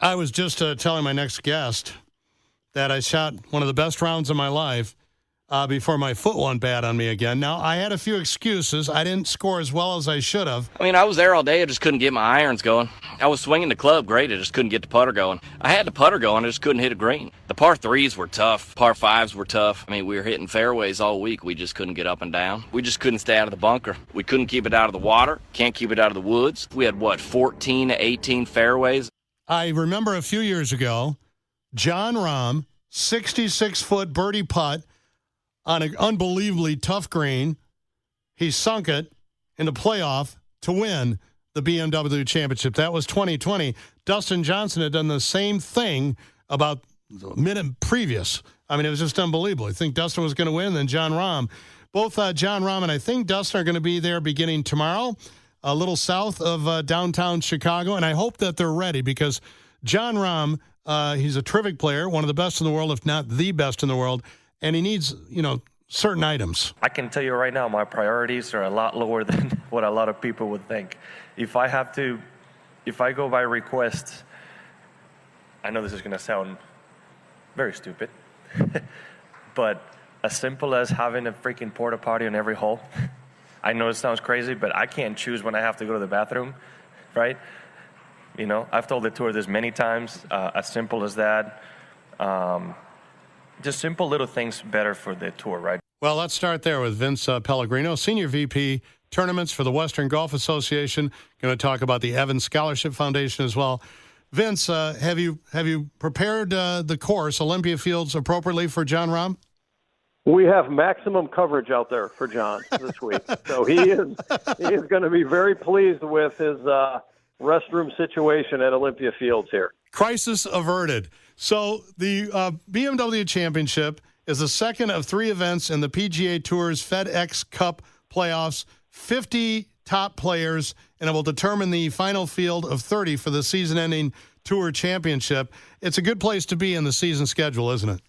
I was just telling my next guest that I shot one of the best rounds of my life before my foot went bad on me again. Now, I had a few excuses. I didn't score as well as I should have. I mean, I was there all day. I just couldn't get my irons going. I was swinging the club great. I just couldn't get the putter going. I had the putter going. I just couldn't hit a green. The par threes were tough. Par fives were tough. I mean, we were hitting fairways all week. We just couldn't get up and down. We just couldn't stay out of the bunker. We couldn't keep it out of the water. Can't keep it out of the woods. We had, 14 to 18 fairways? I remember a few years ago, John Rahm, 66-foot birdie putt on an unbelievably tough green. He sunk it in the playoff to win the BMW Championship. That was 2020. Dustin Johnson had done the same thing about a minute previous. I mean, it was just unbelievable. I think Dustin was going to win, and then John Rahm. Both John Rahm and I think Dustin are going to be there beginning tomorrow, a little south of downtown Chicago, and I hope that they're ready because John Rahm, he's a terrific player, one of the best in the world, if not the best in the world, and he needs, certain items. I can tell you right now, my priorities are a lot lower than what a lot of people would think. If I go by request, I know this is going to sound very stupid, but as simple as having a freaking porta potty on every hole. I know it sounds crazy, but I can't choose when I have to go to the bathroom, right? I've told the tour this many times, as simple as that. Just simple little things better for the tour, right? Well, let's start there with Vince Pelligrino, Senior VP Tournaments for the Western Golf Association. Going to talk about the Evans Scholarship Foundation as well. Vince, have you prepared the course, Olympia Fields, appropriately for John Rahm? We have maximum coverage out there for John this week. So he is going to be very pleased with his restroom situation at Olympia Fields here. Crisis averted. So the BMW Championship is the second of three events in the PGA Tour's FedEx Cup playoffs. 50 top players, and it will determine the final field of 30 for the season-ending Tour Championship. It's a good place to be in the season schedule, isn't it?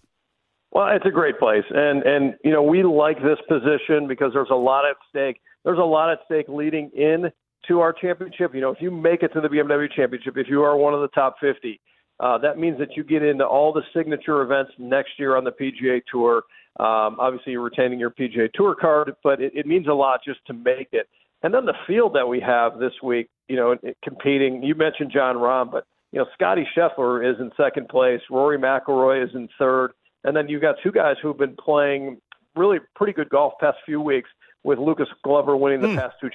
Well, it's a great place, and we like this position because there's a lot at stake. There's a lot at stake leading in to our championship. If you make it to the BMW Championship, if you are one of the top 50, that means that you get into all the signature events next year on the PGA Tour. Obviously, you're retaining your PGA Tour card, but it means a lot just to make it. And then the field that we have this week, competing, you mentioned John Rahm, but, Scotty Scheffler is in second place. Rory McIlroy is in third. And then you've got two guys who've been playing really pretty good golf past few weeks, with Lucas Glover winning the past two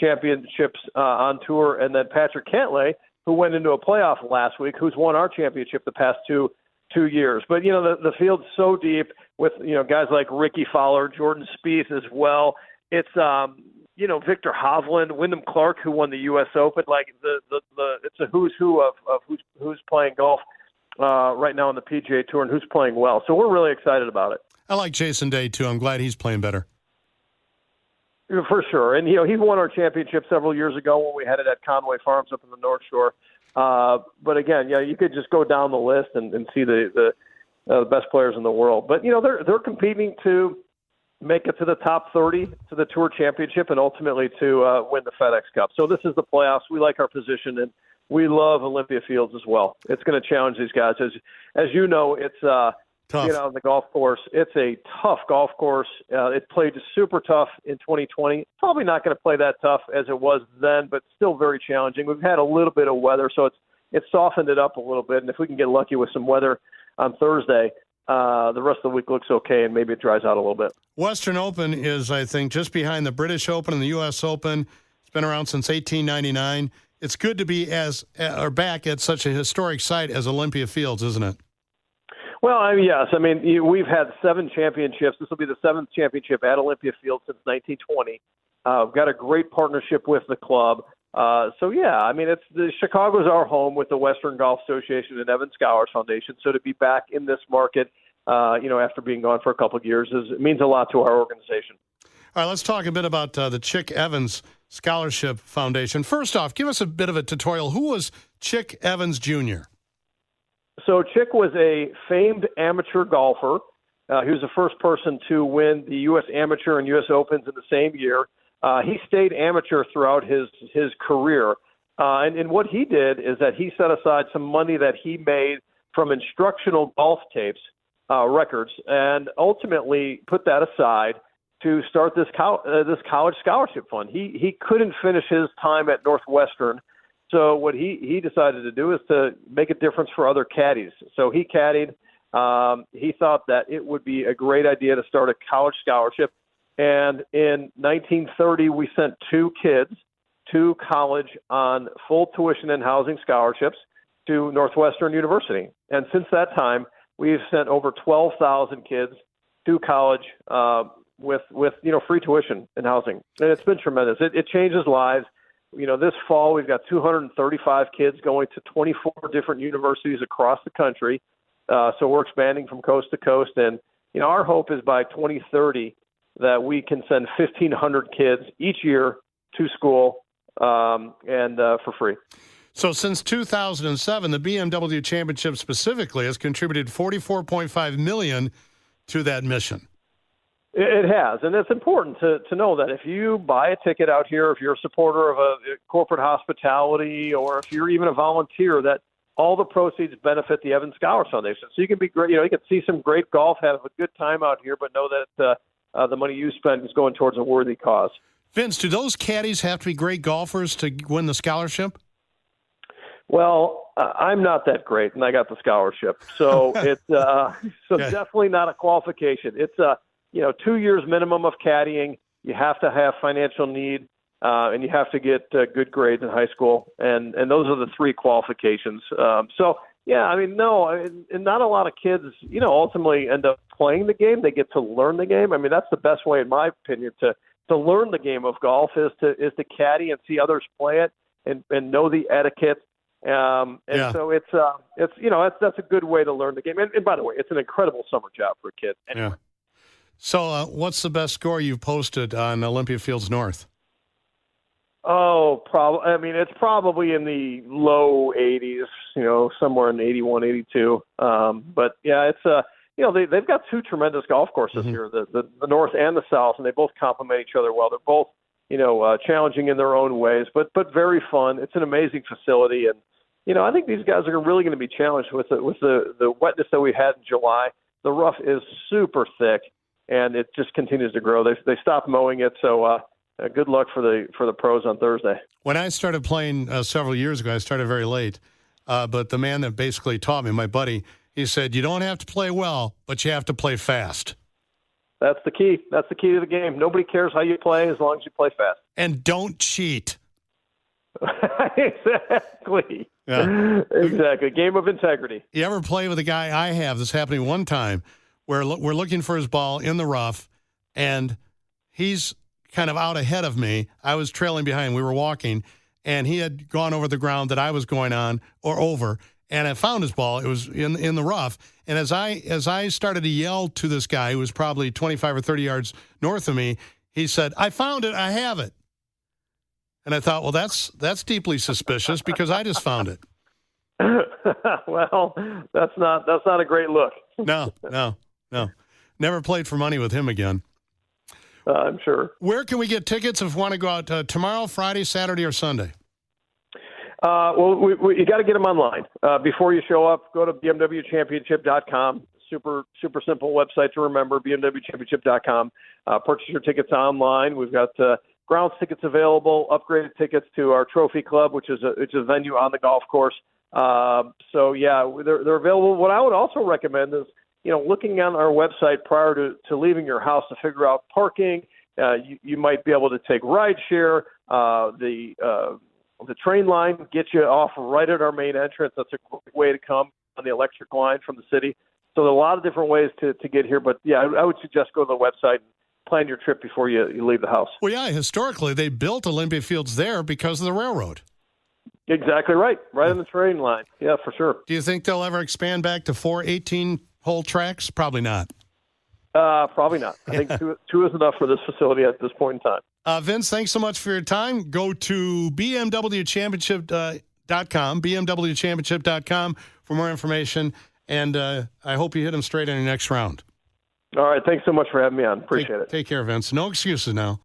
championships on tour, and then Patrick Cantlay, who went into a playoff last week, who's won our championship the past two years. But, the field's so deep with, guys like Ricky Fowler, Jordan Spieth as well. It's, Victor Hovland, Wyndham Clark, who won the U.S. Open. Like, it's a who's who of who's playing golf right now on the PGA Tour and who's playing well. So we're really excited about it. I like Jason Day, too. I'm glad he's playing better. For sure. And, he won our championship several years ago when we had it at Conway Farms up in the North Shore. But again, you could just go down the list and see the best players in the world. But, they're competing to make it to the top 30 to the Tour Championship and ultimately to win the FedEx Cup. So this is the playoffs. We like our position, and we love Olympia Fields as well. It's going to challenge these guys. As you know, it's tough. On the golf course. It's a tough golf course. It played super tough in 2020. Probably not going to play that tough as it was then, but still very challenging. We've had a little bit of weather, so it's softened it up a little bit. And if we can get lucky with some weather on Thursday, the rest of the week looks okay, and maybe it dries out a little bit. Western Open is, I think, just behind the British Open and the U.S. Open. It's been around since 1899. It's good to be back at such a historic site as Olympia Fields, isn't it? Well, yes. We've had 7 championships. This will be the 7th championship at Olympia Field since 1920. We've got a great partnership with the club. It's Chicago's our home with the Western Golf Association and Evans Scholars Foundation. So to be back in this market, after being gone for a couple of years, it means a lot to our organization. All right, let's talk a bit about the Chick Evans Scholarship Foundation. First off, give us a bit of a tutorial. Who was Chick Evans Jr.? So Chick was a famed amateur golfer. He was the first person to win the U.S. Amateur and U.S. Opens in the same year. He stayed amateur throughout his career. And what he did is that he set aside some money that he made from instructional golf tapes, records, and ultimately put that aside to start this college scholarship fund. He couldn't finish his time at Northwestern, so what he decided to do is to make a difference for other caddies. So he caddied. He thought that it would be a great idea to start a college scholarship. And in 1930, we sent 2 kids to college on full tuition and housing scholarships to Northwestern University. And since that time, we've sent over 12,000 kids to college with free tuition and housing. And it's been tremendous. It changes lives. This fall we've got 235 kids going to 24 different universities across the country. So we're expanding from coast to coast. And, our hope is by 2030 that we can send 1,500 kids each year to school and for free. So since 2007, the BMW Championship specifically has contributed $44.5 million to that mission. It has, and it's important to know that if you buy a ticket out here, if you're a supporter of a corporate hospitality, or if you're even a volunteer, that all the proceeds benefit the Evan Scholars Foundation. So you can be great, you can see some great golf, have a good time out here, but know that the money you spend is going towards a worthy cause. Vince, do those caddies have to be great golfers to win the scholarship? Well, I'm not that great, and I got the scholarship, so it's definitely not a qualification. It's 2 years minimum of caddying. You have to have financial need, and you have to get good grades in high school, and those are the 3 qualifications. No, and not a lot of kids, ultimately end up playing the game. They get to learn the game. I mean, that's the best way, in my opinion, to learn the game of golf is to caddy and see others play it and know the etiquette. So that's a good way to learn the game. And by the way, it's an incredible summer job for a kid. Anyway. Yeah. So what's the best score you've posted on Olympia Fields North? Oh, it's probably in the low 80s, somewhere in 81, 82. But yeah, it's they've got 2 tremendous golf courses here, the north and the south, and they both complement each other well. They're both challenging in their own ways, but very fun. It's an amazing facility, and I think these guys are really going to be challenged with the wetness that we had in July. The rough is super thick, and it just continues to grow. They stopped mowing it, so good luck for the pros on Thursday. When I started playing several years ago, I started very late, but the man that basically taught me, my buddy, he said, you don't have to play well, but you have to play fast. That's the key. That's the key to the game. Nobody cares how you play as long as you play fast. And don't cheat. Exactly. Yeah. Exactly. Game of integrity. You ever play with a guy I have? This happening one time where we're looking for his ball in the rough, and he's kind of out ahead of me. I was trailing behind. We were walking, and he had gone over the ground that I was going on or over, and I found his ball. It was in the rough. And as I started to yell to this guy who was probably 25 or 30 yards north of me, he said, I found it. I have it. And I thought, well, that's deeply suspicious because I just found it. Well, that's not a great look. No. Never played for money with him again. I'm sure. Where can we get tickets if we want to go out tomorrow, Friday, Saturday, or Sunday? You got to get them online. Before you show up, go to BMWChampionship.com. Super simple website to remember, BMWChampionship.com. Purchase your tickets online. We've got grounds tickets available, upgraded tickets to our trophy club, which is a venue on the golf course. They're available. What I would also recommend is, looking on our website prior to leaving your house to figure out parking. You might be able to take rideshare. The train line gets you off right at our main entrance. That's a great way to come on the electric line from the city. So there are a lot of different ways to get here. But, yeah, I would suggest go to the website and plan your trip before you leave the house. Well, yeah, historically they built Olympia Fields there because of the railroad. Exactly right. Right on the train line. Yeah, for sure. Do you think they'll ever expand back to 4 18-hole tracks? Probably not. Probably not. I think two is enough for this facility at this point in time. Vince, thanks so much for your time. Go to BMWChampionship.com, BMWChampionship.com for more information, and I hope you hit them straight on your next round. All right. Thanks so much for having me on. Appreciate it. Take care, Vince. No excuses now.